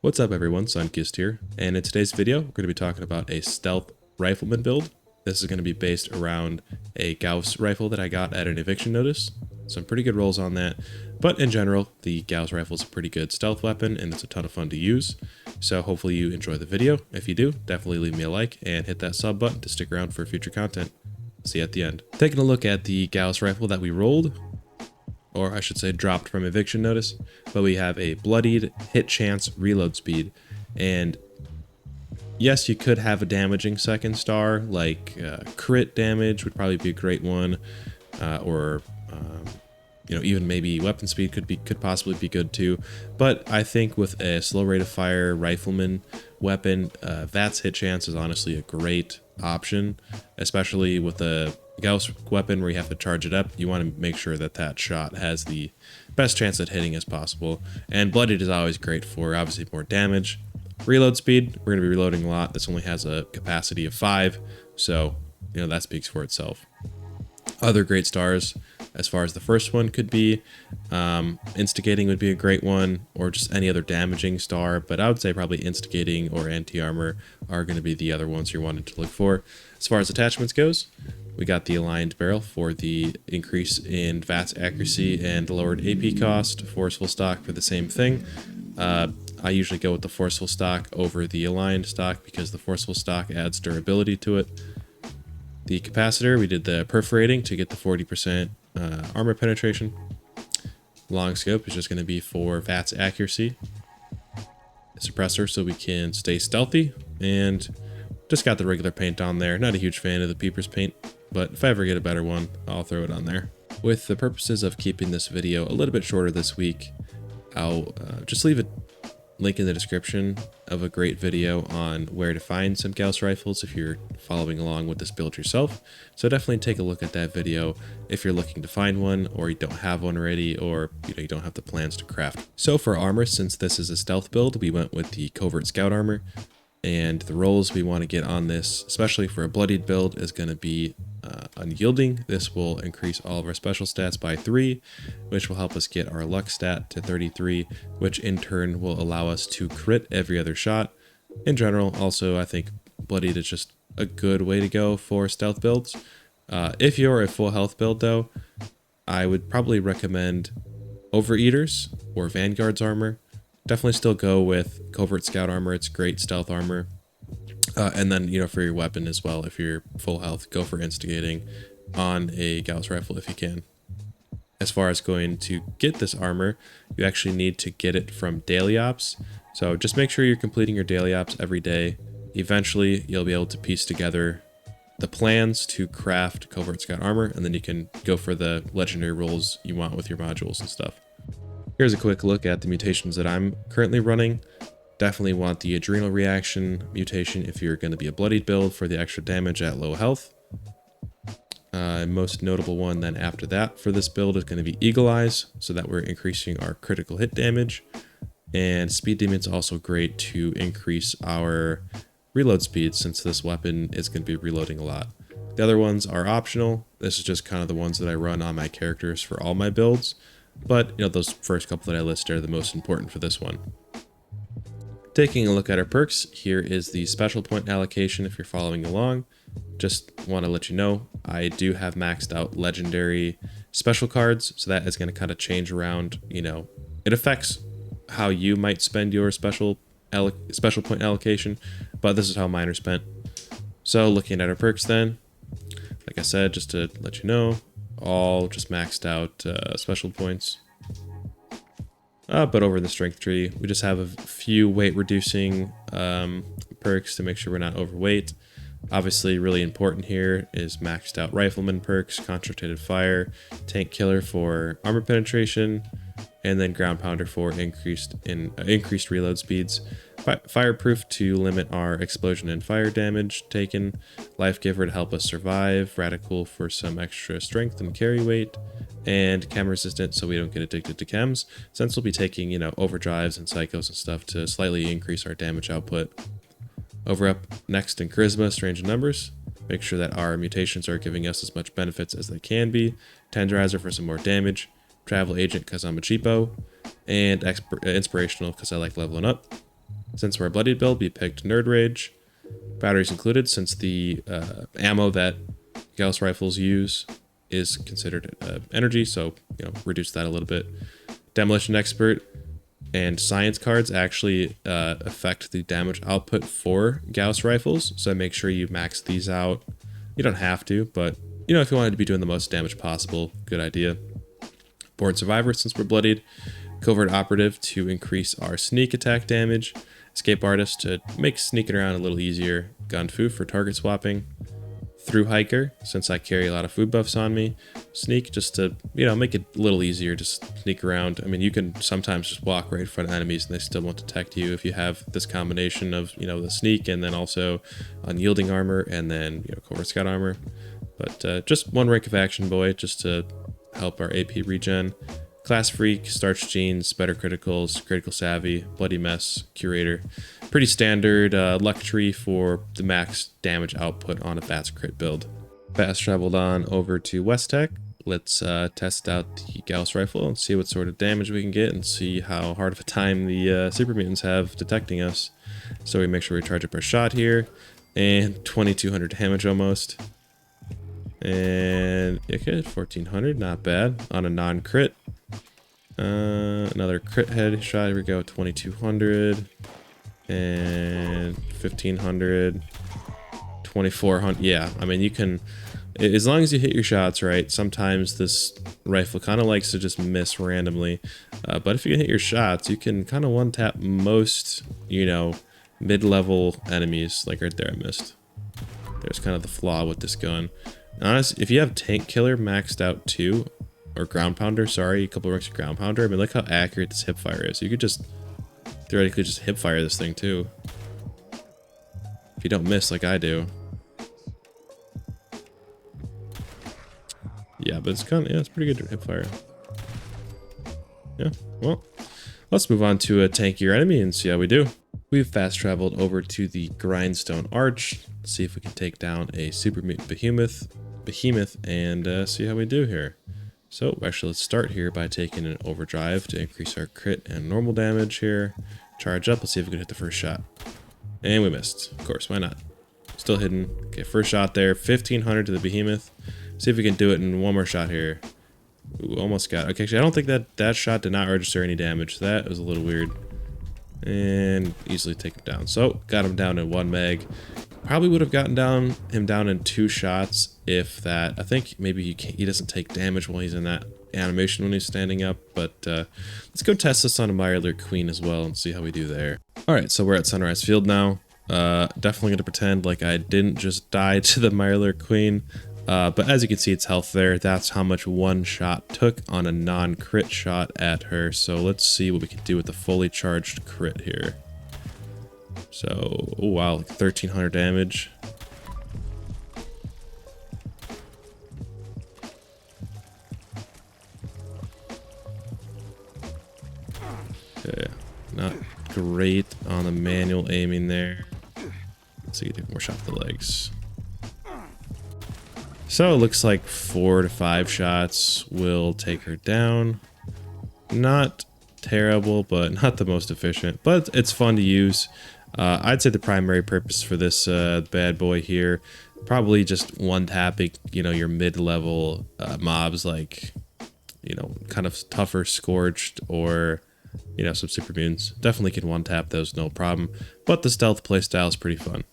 What's up everyone, Sunkist here, and in today's video we're going to be talking about a stealth rifleman build. This is going to be based around a Gauss rifle that I got at an eviction notice. Some pretty good rolls on that, but in general the Gauss rifle is a pretty good stealth weapon and it's a ton of fun to use. So hopefully you enjoy the video. If you do, definitely leave me a like and hit that sub button to stick around for future content. See you at the end. Taking a look at the Gauss rifle that we rolled, or I should say dropped from eviction notice, but we have a bloodied, hit chance, reload speed, and yes, you could have a damaging second star, like crit damage would probably be a great one, or even maybe weapon speed could possibly be good too. But I think with a slow rate of fire rifleman weapon, VATS hit chance is honestly a great option, especially with a Gauss weapon where you have to charge it up. You want to make sure that that shot has the best chance at hitting as possible. And bloodied is always great for obviously more damage. Reload speed, we're going to be reloading a lot. This only has a capacity of 5, so that speaks for itself. Other great stars, as far as the first one could be, instigating would be a great one, or just any other damaging star, but I would say probably instigating or anti-armor are going to be the other ones you're wanting to look for. As far as attachments goes, we got the aligned barrel for the increase in VATS accuracy and lowered AP cost, forceful stock for the same thing. I usually go with the forceful stock over the aligned stock because the forceful stock adds durability to it. The capacitor, we did the perforating to get the 40% armor penetration. Long scope is just going to be for VATS accuracy. Suppressor so we can stay stealthy, and just got the regular paint on there. Not a huge fan of the Peepers paint, but if I ever get a better one, I'll throw it on there. With the purposes of keeping this video a little bit shorter this week, I'll just leave a link in the description of a great video on where to find some Gauss rifles if you're following along with this build yourself. So definitely take a look at that video if you're looking to find one, or you don't have one already, or you don't have the plans to craft. So for armor, since this is a stealth build, we went with the covert scout armor, and the rolls we want to get on this, especially for a bloodied build, is going to be unyielding. This will increase all of our special stats by 3, which will help us get our luck stat to 33, which in turn will allow us to crit every other shot. In general, also, I think bloodied is just a good way to go for stealth builds. If you're a full health build though, I would probably recommend Overeaters or Vanguard's armor. Definitely still go with covert scout armor. It's great stealth armor. And then, for your weapon as well, if you're full health, go for instigating on a Gauss rifle if you can. As far as going to get this armor, you actually need to get it from daily ops. So just make sure you're completing your daily ops every day. Eventually, you'll be able to piece together the plans to craft covert scout armor, and then you can go for the legendary rolls you want with your modules and stuff. Here's a quick look at the mutations that I'm currently running. Definitely want the adrenal reaction mutation if you're going to be a bloodied build for the extra damage at low health. Most notable one then after that for this build is going to be Eagle Eyes, so that we're increasing our critical hit damage. And Speed Demon's also great to increase our reload speed, since this weapon is going to be reloading a lot. The other ones are optional. This is just kind of the ones that I run on my characters for all my builds. But those first couple that I listed are the most important for this one. Taking a look at our perks, here is the special point allocation if you're following along. Just want to let you know, I do have maxed out legendary special cards, so that is going to kind of change around. It affects how you might spend your special point allocation, but this is how mine are spent. So looking at our perks then, like I said, just to let you know, all just maxed out special points. But over in the strength tree, we just have a few weight reducing perks to make sure we're not overweight. Obviously, really important here is maxed out rifleman perks, concentrated fire, tank killer for armor penetration, and then ground pounder for increased reload speeds. Fireproof to limit our explosion and fire damage taken. Life giver to help us survive. Radical for some extra strength and carry weight. And chem resistant so we don't get addicted to chems, since we'll be taking overdrives and psychos and stuff to slightly increase our damage output. Over up next in charisma, strange in numbers. Make sure that our mutations are giving us as much benefits as they can be. Tenderizer for some more damage. Travel agent because I'm a cheapo. And inspirational because I like leveling up. Since we're a bloodied build, we picked Nerd Rage. Batteries included, since the ammo that Gauss rifles use is considered energy, so reduce that a little bit. Demolition Expert and Science cards actually affect the damage output for Gauss rifles, so make sure you max these out. You don't have to, but if you wanted to be doing the most damage possible, good idea. Born Survivor, since we're bloodied. Covert Operative to increase our sneak attack damage. Escape Artist to make sneaking around a little easier. Gunfu for target swapping. Through Hiker, since I carry a lot of food buffs on me. Sneak just to, make it a little easier to sneak around. I mean, you can sometimes just walk right in front of enemies and they still won't detect you if you have this combination of, the sneak and then also unyielding armor and then, covert scout armor. But just one rank of action boy just to help our AP regen. Class Freak, Starch Genes, Better Criticals, Critical Savvy, Bloody Mess, Curator. Pretty standard luck tree for the max damage output on a fast crit build. Fast traveled on over to West Tech. Let's test out the Gauss Rifle and see what sort of damage we can get and see how hard of a time the Super Mutants have detecting us. So we make sure we charge up our shot here. And 2200 damage almost. And okay, 1400, not bad on a non-crit. Another crit head shot. Here we go, 2200 and 1500, 2400. Yeah, I mean, you can, as long as you hit your shots right. Sometimes this rifle kind of likes to just miss randomly, but if you can hit your shots, you can kind of one tap most, mid-level enemies. Like right there, I missed. There's kind of the flaw with this gun. Honestly, if you have Tank Killer maxed out too, or Ground Pounder, sorry, a couple ranks of Ground Pounder. I mean, look how accurate this hipfire is. You could just theoretically just hipfire this thing too, if you don't miss like I do. Yeah, but it's it's pretty good hipfire. Yeah, well, let's move on to a tankier enemy and see how we do. We've fast traveled over to the Grindstone Arch. Let's see if we can take down a Super Mutant Behemoth and see how we do here. So actually, let's start here by taking an overdrive to increase our crit and normal damage here. Charge up, let's see if we can hit the first shot. And we missed, of course, why not? Still hidden. Okay, first shot there, 1500 to the Behemoth. See if we can do it in one more shot here. Ooh, almost got it. Okay, actually, I don't think that shot did not register any damage. That was a little weird. And easily take him down. So, got him down in 1 meg. Probably would have gotten him down in 2 shots if that. I think maybe he doesn't take damage while he's in that animation when he's standing up. But let's go test this on a Mirelurk Queen as well and see how we do there. Alright, so we're at Sunrise Field now. Definitely going to pretend like I didn't just die to the Mirelurk Queen. But as you can see, it's health there. That's how much one shot took on a non-crit shot at her. So let's see what we can do with the fully charged crit here. So, oh wow, like 1300 damage. Okay, not great on the manual aiming there. Let's see if we can take more shot to the legs. So it looks like 4 to 5 shots will take her down. Not terrible, but not the most efficient. But it's fun to use. I'd say the primary purpose for this bad boy here, probably just one tapping, your mid-level mobs like, kind of tougher Scorched or, some Super Mutants. Definitely can one tap those, no problem. But the stealth playstyle is pretty fun.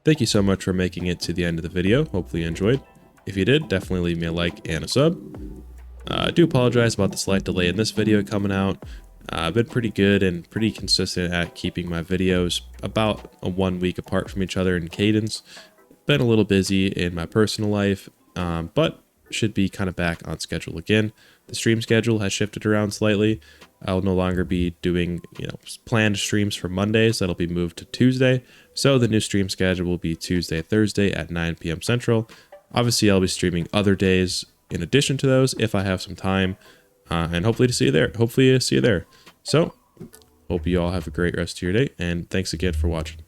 Thank you so much for making it to the end of the video. Hopefully you enjoyed. If you did, definitely leave me a like and a sub. I do apologize about the slight delay in this video coming out. I've been pretty good and pretty consistent at keeping my videos about 1 week apart from each other in cadence. Been a little busy in my personal life, but should be kind of back on schedule again. The stream schedule has shifted around slightly. I'll no longer be doing, planned streams for Mondays. That'll be moved to Tuesday. So the new stream schedule will be Tuesday, Thursday at 9 p.m. Central. Obviously, I'll be streaming other days in addition to those if I have some time, and hopefully to see you there. Hopefully to see you there. So, hope you all have a great rest of your day, and thanks again for watching.